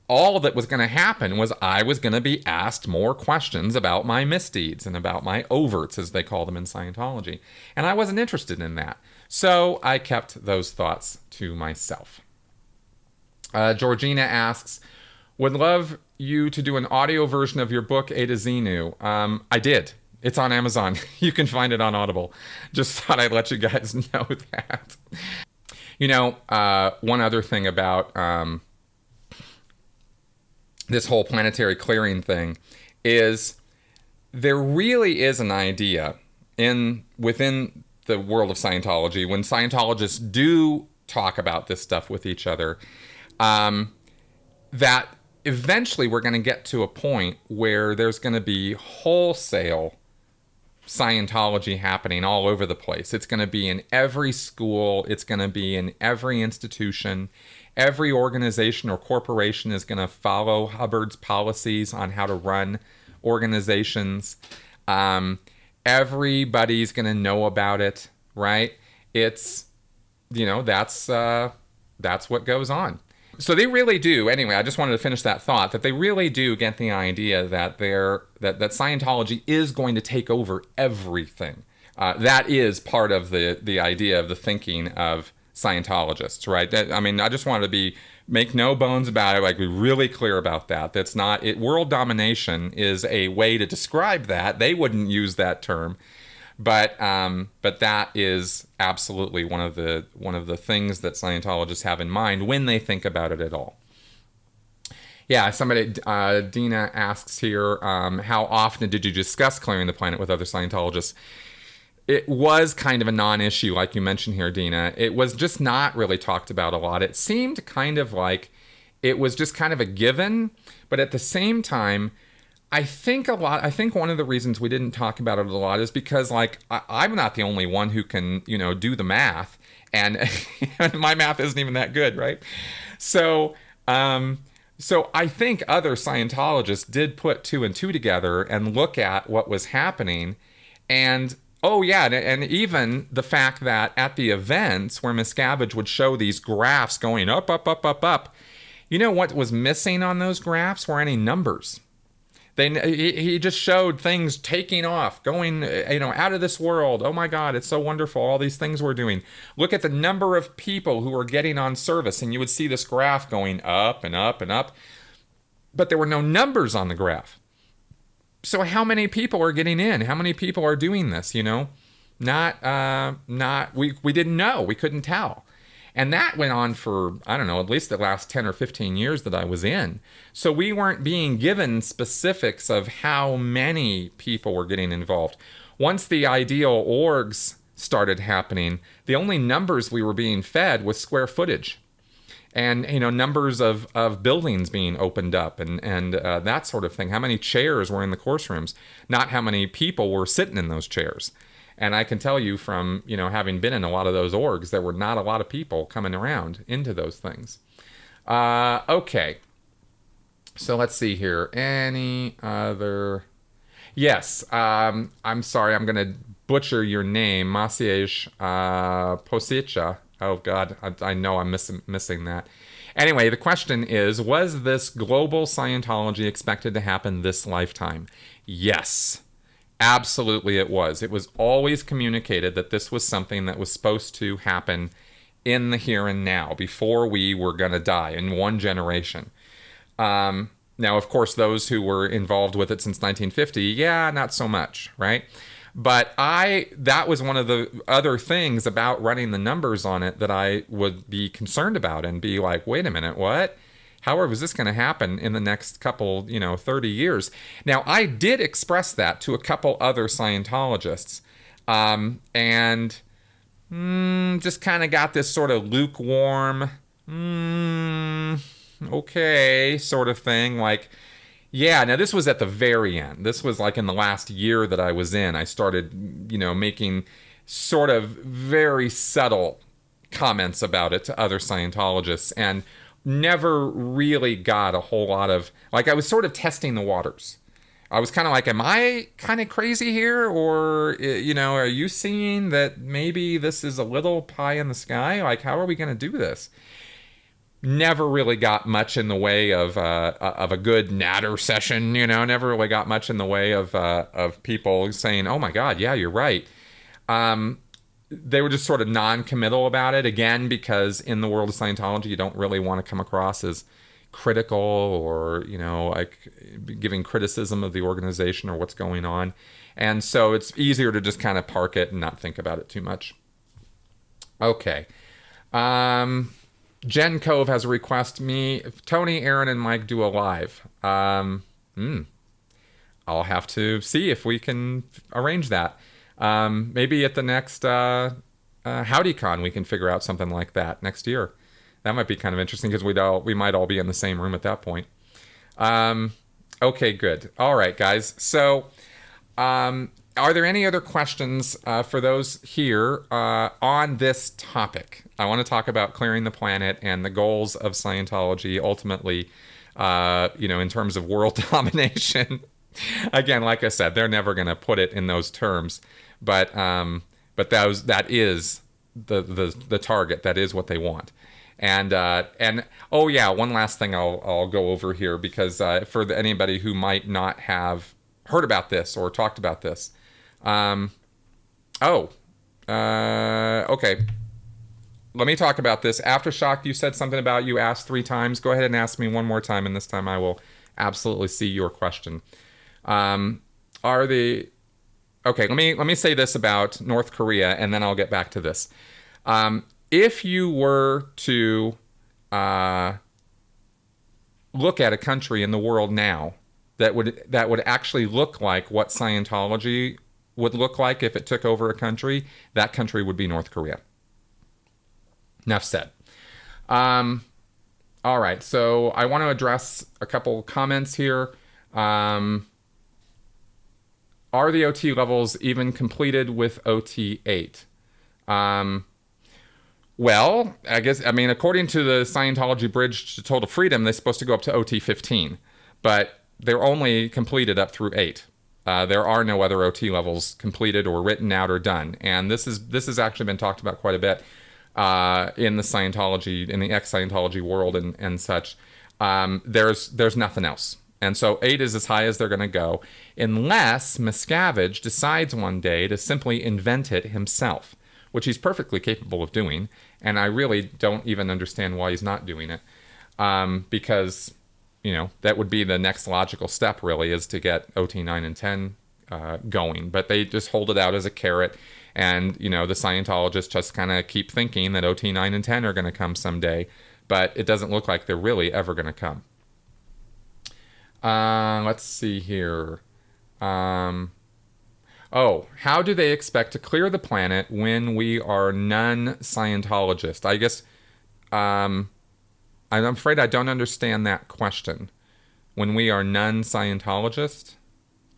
all that was going to happen was I was going to be asked more questions about my misdeeds and about my overts, as they call them in Scientology. And I wasn't interested in that. So I kept those thoughts to myself. Georgina asks, would love you to do an audio version of your book, A to Xenu. I did. It's on Amazon. You can find it on Audible. Just thought I'd let you guys know that. You know, one other thing about this whole planetary clearing thing is there really is an idea within the world of Scientology, when Scientologists do talk about this stuff with each other, that eventually we're going to get to a point where there's going to be wholesale Scientology happening all over the place. It's going to be in every school. It's going to be in every institution. Every organization or corporation is going to follow Hubbard's policies on how to run organizations. Everybody's going to know about it, right? It's, you know, that's what goes on. So they really do. Anyway, I just wanted to finish that thought that they really do get the idea that that Scientology is going to take over everything. That is part of the idea of the thinking of Scientologists, right? I mean, I just wanted to make no bones about it, like be really clear about that. That's not it. World domination is a way to describe that. They wouldn't use that term. But that is absolutely one of the things that Scientologists have in mind when they think about it at all. Yeah, somebody, Dina asks here, how often did you discuss clearing the planet with other Scientologists? It was kind of a non-issue, like you mentioned here, Dina. It was just not really talked about a lot. It seemed kind of like it was just kind of a given, but at the same time, I think one of the reasons we didn't talk about it a lot is because, like, I'm not the only one who can, you know, do the math, and my math isn't even that good, right? So I think other Scientologists did put 2 and 2 together and look at what was happening, and oh yeah, and even the fact that at the events where Miscavige would show these graphs going up, up, up, up, up, you know what was missing on those graphs were any numbers. He just showed things taking off, going, you know, out of this world. Oh my God, it's so wonderful, all these things we're doing. Look at the number of people who are getting on service, and you would see this graph going up and up and up, but there were no numbers on the graph. So how many people are getting in? How many people are doing this, you know? We didn't know. We couldn't tell. And that went on for, I don't know, at least the last 10 or 15 years that I was in. So we weren't being given specifics of how many people were getting involved. Once the ideal orgs started happening, the only numbers we were being fed was square footage. And, you know, numbers of buildings being opened up and that sort of thing. How many chairs were in the course rooms, not how many people were sitting in those chairs. And I can tell you from, you know, having been in a lot of those orgs, there were not a lot of people coming around into those things. Okay. So let's see here. Any other? Yes. I'm sorry. I'm going to butcher your name. Miscavige Posicha. Oh, God. I know I'm missing that. Anyway, the question is, was this global Scientology expected to happen this lifetime? Yes. Absolutely it was. It was always communicated that this was something that was supposed to happen in the here and now, before we were going to die in one generation. Now, of course, those who were involved with it since 1950, yeah, not so much, right? But that was one of the other things about running the numbers on it that I would be concerned about and be like, wait a minute, what? How is this going to happen in the next couple, 30 years? Now, I did express that to a couple other Scientologists, and just kind of got this sort of lukewarm, okay, sort of thing. Like, yeah, now this was at the very end. This was like in the last year that I was in. I started, making sort of very subtle comments about it to other Scientologists, and never really got a whole lot of, like, I was sort of testing the waters. I was kind of like, am I kind of crazy here? Or, are you seeing that maybe this is a little pie in the sky? Like, how are we going to do this? never really got much in the way of a good natter session. Never really got much in the way of people saying, "Oh my God, yeah, you're right." They were just sort of non-committal about it, again, because in the world of Scientology, you don't really want to come across as critical or, like giving criticism of the organization or what's going on. And so it's easier to just kind of park it and not think about it too much. Okay. Jen Cove has a request. Tony, Aaron, and Mike do a live. I'll have to see if we can arrange that. Maybe at the next HowdyCon we can figure out something like that next year. That might be kind of interesting because we might all be in the same room at that point. Okay, good. All right, guys. So, are there any other questions for those here on this topic? I want to talk about clearing the planet and the goals of Scientology ultimately, in terms of world domination. Again, like I said, they're never going to put it in those terms, but that is the target. That is what they want. And oh yeah, one last thing I'll go over here because for anybody who might not have heard about this or talked about this, okay. Let me talk about this. Aftershock, you said something about you asked 3 times. Go ahead and ask me one more time, and this time I will absolutely see your question. Okay, let me say this about North Korea, and then I'll get back to this. If you were to look at a country in the world now that would actually look like what Scientology would look like if it took over a country, that country would be North Korea. Enough said. All right, so I want to address a couple comments here. Are the OT levels even completed with OT 8? Well, according to the Scientology Bridge to Total Freedom, they're supposed to go up to OT 15, but they're only completed up through 8. There are no other OT levels completed or written out or done, and this has actually been talked about quite a bit in the ex-Scientology world and such. There's nothing else. And so 8 is as high as they're going to go, unless Miscavige decides one day to simply invent it himself, which he's perfectly capable of doing. And I really don't even understand why he's not doing it, because, that would be the next logical step, really, is to get OT 9 and 10 going. But they just hold it out as a carrot. And, the Scientologists just kind of keep thinking that OT 9 and 10 are going to come someday. But it doesn't look like they're really ever going to come. Let's see here. How do they expect to clear the planet when we are non-Scientologists? I guess, I'm afraid I don't understand that question. When we are non-Scientologists?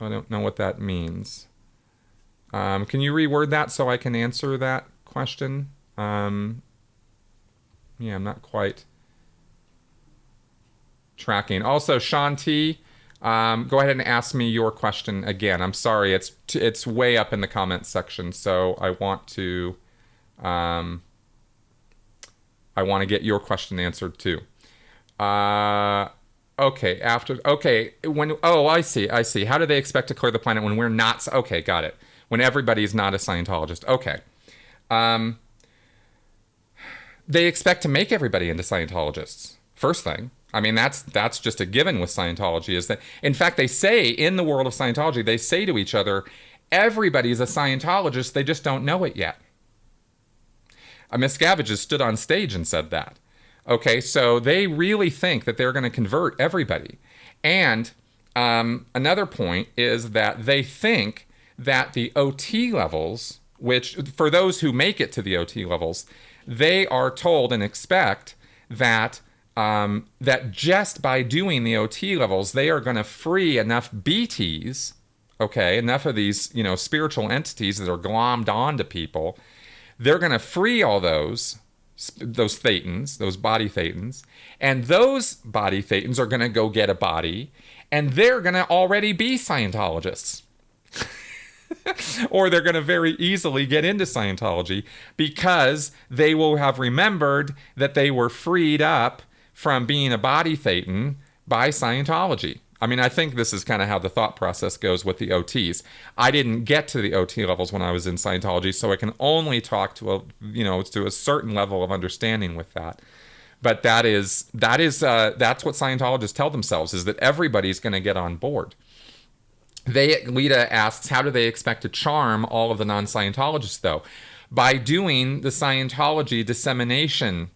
I don't know what that means. Can you reword that so I can answer that question? I'm not quite tracking. Also, Sean T, go ahead and ask me your question again. I'm sorry, it's way up in the comments section, so I want to get your question answered too. I see. How do they expect to clear the planet when we're not? Okay, got it. When everybody's not a Scientologist. Okay. They expect to make everybody into Scientologists. First thing. That's just a given with Scientology, is that, in fact, they say in the world of Scientology, they say to each other, everybody's a Scientologist, they just don't know it yet. Miscavige has stood on stage and said that. Okay, so they really think that they're going to convert everybody. And another point is that they think that the OT levels, which, for those who make it to the OT levels, they are told and expect that that just by doing the OT levels, they are going to free enough BTs, okay, enough of these, spiritual entities that are glommed onto people. They're going to free all those thetans, those body thetans, and those body thetans are going to go get a body, and they're going to already be Scientologists. Or they're going to very easily get into Scientology because they will have remembered that they were freed up from being a body thetan by Scientology. I mean, I think this is kind of how the thought process goes with the OTs. I didn't get to the OT levels when I was in Scientology, so I can only talk to to a certain level of understanding with that. But that's what Scientologists tell themselves, is that everybody's going to get on board. Lita asks, how do they expect to charm all of the non-Scientologists, though? By doing the Scientology dissemination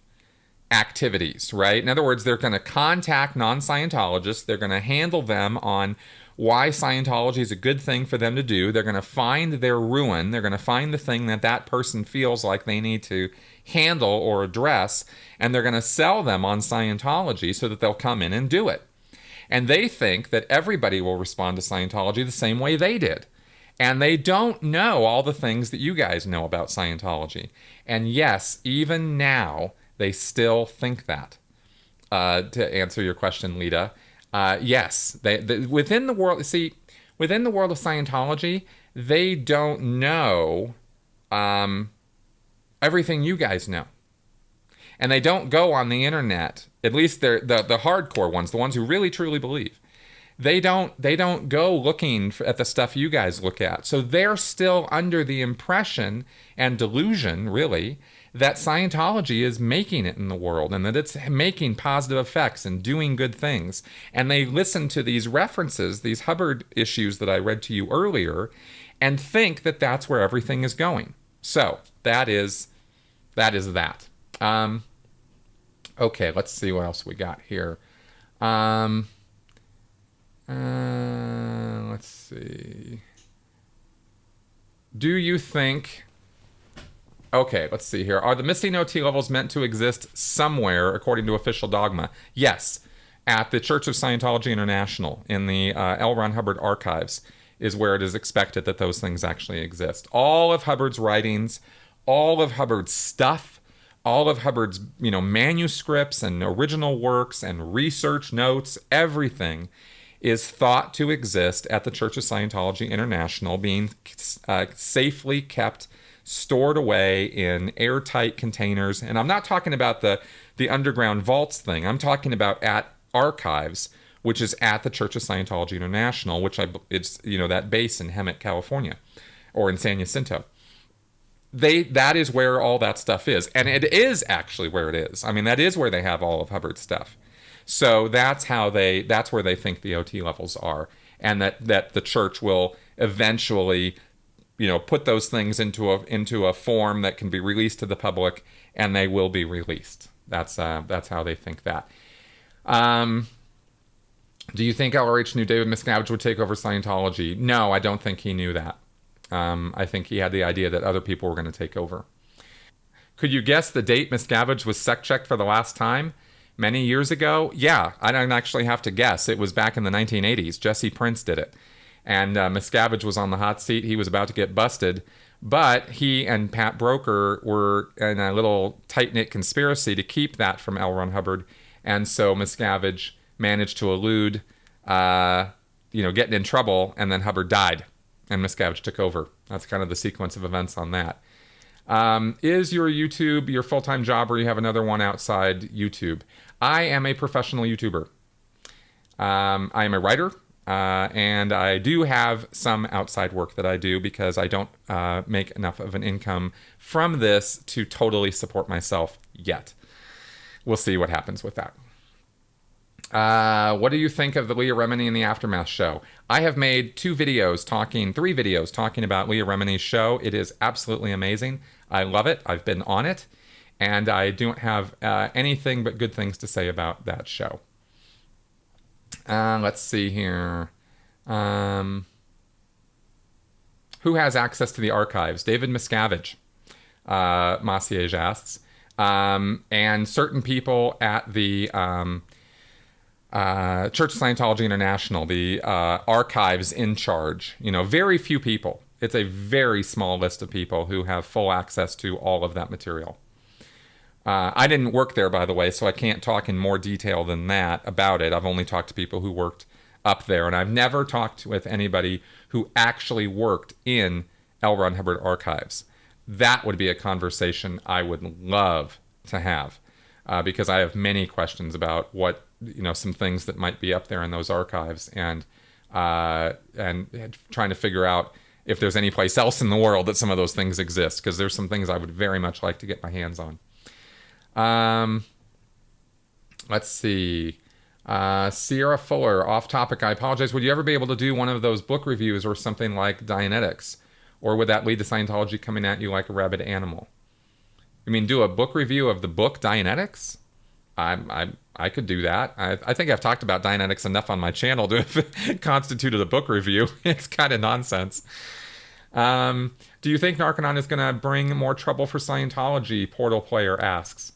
activities, right? In other words, they're going to contact non-Scientologists. They're going to handle them on why Scientology is a good thing for them to do. They're going to find their ruin. They're going to find the thing that person feels like they need to handle or address, and they're going to sell them on Scientology so that they'll come in and do it. And they think that everybody will respond to Scientology the same way they did. And they don't know all the things that you guys know about Scientology. And yes, even now, they still think that. To answer your question, Lita, yes, within the world of Scientology, they don't know everything you guys know, and they don't go on the internet. At least they're the hardcore ones, the ones who really truly believe. They don't go looking at the stuff you guys look at. So they're still under the impression and delusion, really, that Scientology is making it in the world and that it's making positive effects and doing good things. And they listen to these references, these Hubbard issues that I read to you earlier, and think that that's where everything is going. So that is that. Okay, let's see what else we got here. Let's see. Do you think... Okay, let's see here. Are the missing OT levels meant to exist somewhere according to official dogma? Yes. At the Church of Scientology International in the L. Ron Hubbard Archives is where it is expected that those things actually exist. All of Hubbard's writings, all of Hubbard's stuff, all of Hubbard's manuscripts and original works and research notes, everything is thought to exist at the Church of Scientology International, being safely kept, stored away in airtight containers. And I'm not talking about the underground vaults thing. I'm talking about at Archives, which is at the Church of Scientology International, which it's that base in Hemet, California, or in San Jacinto. That is where all that stuff is, and it is actually where it is. I mean, that is where they have all of Hubbard's stuff. So that's where they think the OT levels are, and that the church will eventually, put those things into a form that can be released to the public, and they will be released. That's how they think that. Do you think LRH knew David Miscavige would take over Scientology? No, I don't think he knew that. I think he had the idea that other people were going to take over. Could you guess the date Miscavige was SEC checked for the last time? Many years ago? Yeah, I don't actually have to guess. It was back in the 1980s. Jesse Prince did it. And Miscavige was on the hot seat. He was about to get busted. But he and Pat Broker were in a little tight-knit conspiracy to keep that from L. Ron Hubbard. And so Miscavige managed to elude, getting in trouble, and then Hubbard died. And Miscavige took over. That's kind of the sequence of events on that. Is your YouTube your full-time job, or you have another one outside YouTube? I am a professional YouTuber. I am a writer, and I do have some outside work that I do because I don't make enough of an income from this to totally support myself yet. We'll see what happens with that. What do you think of the Leah Remini and the Aftermath show? I have made 3 videos talking about Leah Remini's show. It is absolutely amazing. I love it. I've been on it. And I don't have anything but good things to say about that show. Let's see here. Who has access to the archives? David Miscavige, Massiage asks. And certain people at the Church of Scientology International, the archives in charge. Very few people. It's a very small list of people who have full access to all of that material. I didn't work there, by the way, so I can't talk in more detail than that about it. I've only talked to people who worked up there, and I've never talked with anybody who actually worked in L. Ron Hubbard Archives. That would be a conversation I would love to have. because I have many questions about what, some things that might be up there in those archives, and trying to figure out if there's any place else in the world that some of those things exist, because there's some things I would very much like to get my hands on. Let's see. Sierra Fuller, off topic, I apologize. Would you ever be able to do one of those book reviews or something like Dianetics? Or would that lead to Scientology coming at you like a rabid animal? You mean do a book review of the book Dianetics? I could do that. I think I've talked about Dianetics enough on my channel to have constituted a book review. It's kind of nonsense. Do you think Narconon is going to bring more trouble for Scientology? Portal Player asks.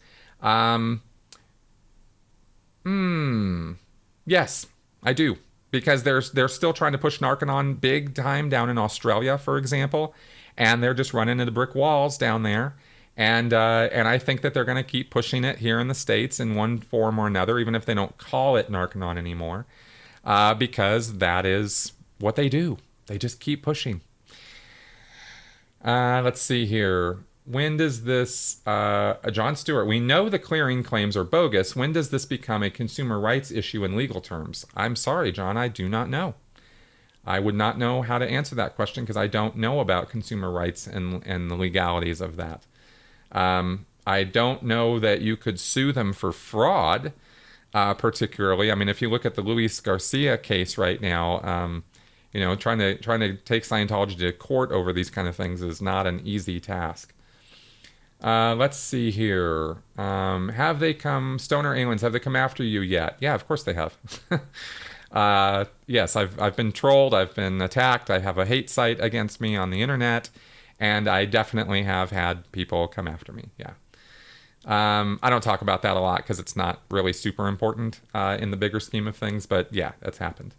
Yes, I do. Because they're still trying to push Narconon big time down in Australia, for example. And they're just running into brick walls down there. And I think that they're going to keep pushing it here in the States in one form or another, even if they don't call it Narconon anymore. Because that is what they do. They just keep pushing. Let's see here. When does this, John Stewart, we know the clearing claims are bogus. When does this become a consumer rights issue in legal terms? I'm sorry, John, I do not know. I would not know how to answer that question because I don't know about consumer rights and the legalities of that. I don't know that you could sue them for fraud, particularly. I mean, if you look at the Luis Garcia case right now, trying to take Scientology to court over these kind of things is not an easy task. Let's see here. Have they come, Stoner Aliens, have they come after you yet? Yeah, of course they have. Yes, I've been trolled. I've been attacked. I have a hate site against me on the internet, and I definitely have had people come after me. Yeah. I don't talk about that a lot because it's not really super important in the bigger scheme of things, but yeah, that's happened.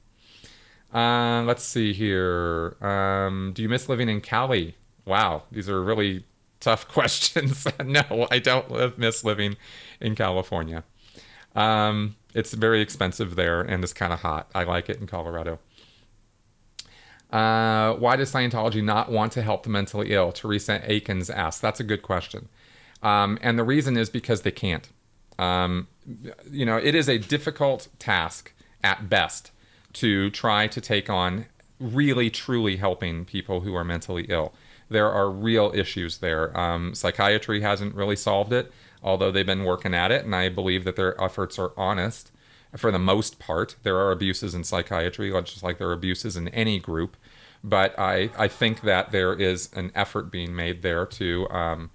Let's see here. Do you miss living in Cali? Wow, these are really tough questions. No, I don't miss living in California. It's very expensive there and it's kind of hot. I like it in Colorado. Why does Scientology not want to help the mentally ill? Teresa Aikens asks. That's a good question. And the reason is because they can't. It is a difficult task at best to try to take on really, truly helping people who are mentally ill. There are real issues there. Psychiatry hasn't really solved it, although they've been working at it, and I believe that their efforts are honest for the most part. There are abuses in psychiatry, just like there are abuses in any group, but I think that there is an effort being made there to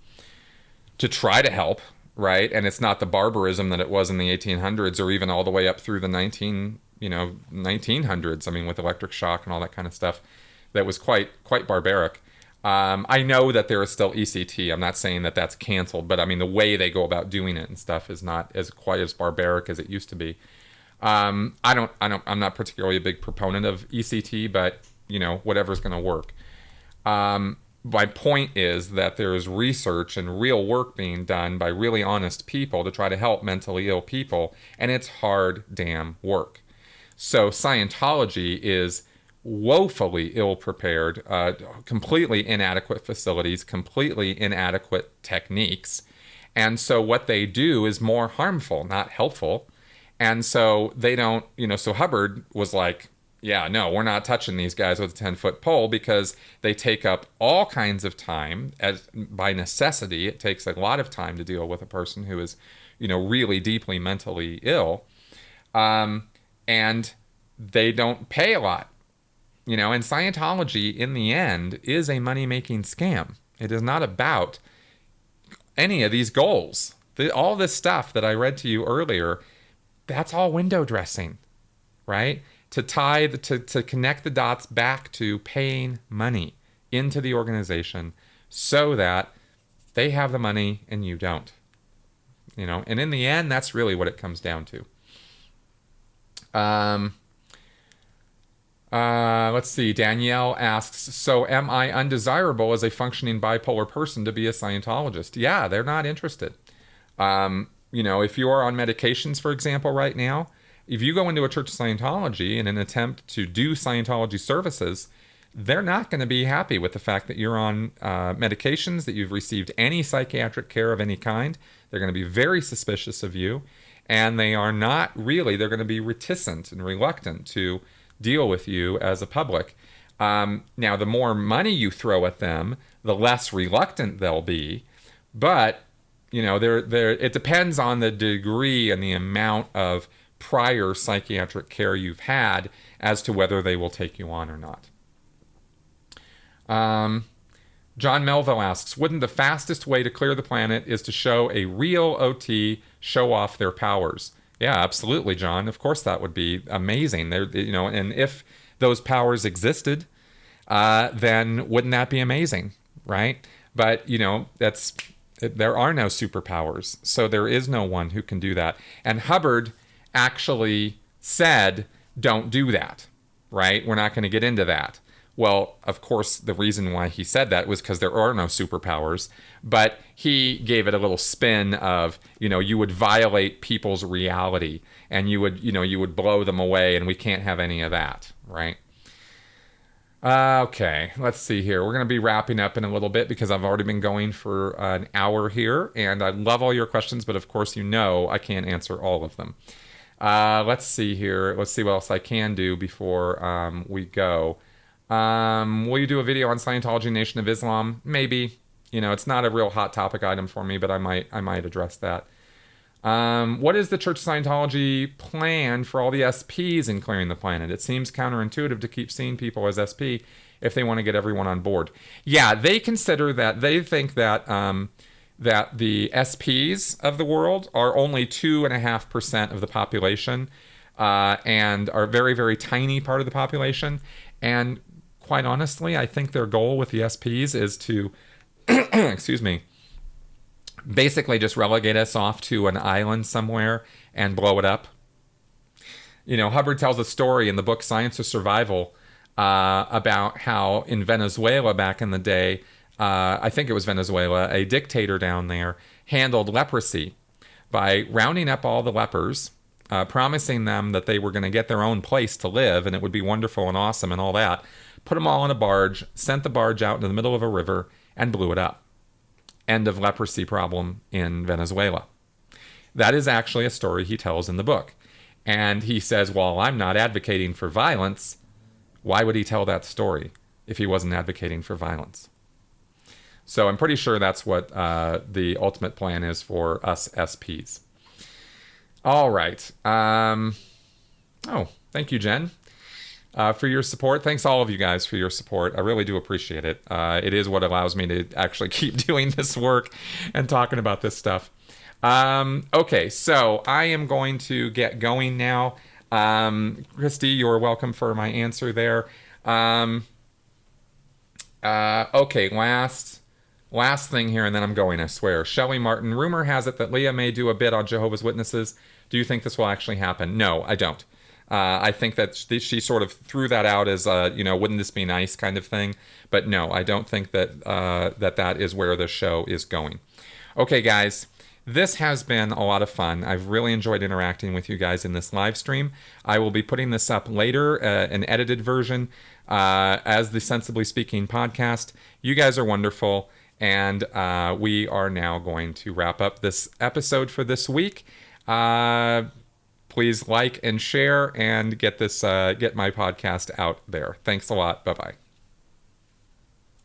try to help, right? And it's not the barbarism that it was in the 1800s or even all the way up through the 1900s. I mean, with electric shock and all that kind of stuff, that was quite barbaric. I know that there is still ECT. I'm not saying that that's canceled, but I mean the way they go about doing it and stuff is not as quite as barbaric as it used to be. I'm not particularly a big proponent of ECT, but whatever's going to work. My point is that there is research and real work being done by really honest people to try to help mentally ill people, and it's hard damn work. So Scientology is woefully ill-prepared, completely inadequate facilities, completely inadequate techniques. And so what they do is more harmful, not helpful. And so they don't, so Hubbard was like, yeah, no, we're not touching these guys with a 10-foot pole because they take up all kinds of time. As by necessity, it takes a lot of time to deal with a person who is, really deeply mentally ill. And they don't pay a lot. And Scientology, in the end, is a money-making scam. It is not about any of these goals. All this stuff that I read to you earlier, that's all window dressing, right? To connect the dots back to paying money into the organization so that they have the money and you don't. And in the end, that's really what it comes down to. Let's see. Danielle asks, so am I undesirable as a functioning bipolar person to be a Scientologist? Yeah, they're not interested. If you are on medications, for example, right now, if you go into a Church of Scientology in an attempt to do Scientology services, they're not going to be happy with the fact that you're on medications, that you've received any psychiatric care of any kind. They're going to be very suspicious of you. And they are not really, they're going to be reticent and reluctant to deal with you as a public. Now, the more money you throw at them, the less reluctant they'll be. But, it depends on the degree and the amount of prior psychiatric care you've had as to whether they will take you on or not. John Melville asks, wouldn't the fastest way to clear the planet is to show a real OT show off their powers? Yeah, absolutely, John. Of course, that would be amazing. And if those powers existed, then wouldn't that be amazing, right? But there are no superpowers, so there is no one who can do that. And Hubbard actually said, "Don't do that," right? We're not going to get into that. Well, of course, the reason why he said that was because there are no superpowers, but he gave it a little spin of, you would violate people's reality and you would blow them away, and we can't have any of that, right? Okay, let's see here. We're going to be wrapping up in a little bit because I've already been going for an hour here, and I love all your questions, but of course, I can't answer all of them. Let's see here. Let's see what else I can do before we go. Will you do a video on Scientology, Nation of Islam? Maybe. It's not a real hot topic item for me, but I might address that. What is the Church of Scientology plan for all the SPs in clearing the planet? It seems counterintuitive to keep seeing people as SP if they want to get everyone on board. Yeah, they consider that, they think that that the SPs of the world are only 2.5% of the population, and are a very, very tiny part of the population. And quite honestly, I think their goal with the SPs is to, excuse me, basically just relegate us off to an island somewhere and blow it up. Hubbard tells a story in the book Science of Survival about how in Venezuela back in the day, I think it was Venezuela, a dictator down there handled leprosy by rounding up all the lepers, promising them that they were going to get their own place to live and it would be wonderful and awesome and all that, put them all on a barge, sent the barge out into the middle of a river, and blew it up. End of leprosy problem in Venezuela. That is actually a story he tells in the book. And he says, well, I'm not advocating for violence. Why would he tell that story if he wasn't advocating for violence? So I'm pretty sure that's what the ultimate plan is for us SPs. All right. Thank you, Jen, for your support. Thanks all of you guys for your support. I really do appreciate it. It is what allows me to actually keep doing this work and talking about this stuff. Okay, so I am going to get going now. Christy, you're welcome for my answer there. Okay, last thing here, and then I'm going, I swear. Shelley Martin, rumor has it that Leah may do a bit on Jehovah's Witnesses. Do you think this will actually happen? No, I don't. I think that she sort of threw that out as a, wouldn't this be nice kind of thing. But no, I don't think that that is where the show is going. Okay, guys, this has been a lot of fun. I've really enjoyed interacting with you guys in this live stream. I will be putting this up later, an edited version, as the Sensibly Speaking podcast. You guys are wonderful. And we are now going to wrap up this episode for this week. Please like and share and get my podcast out there. Thanks a lot. Bye-bye.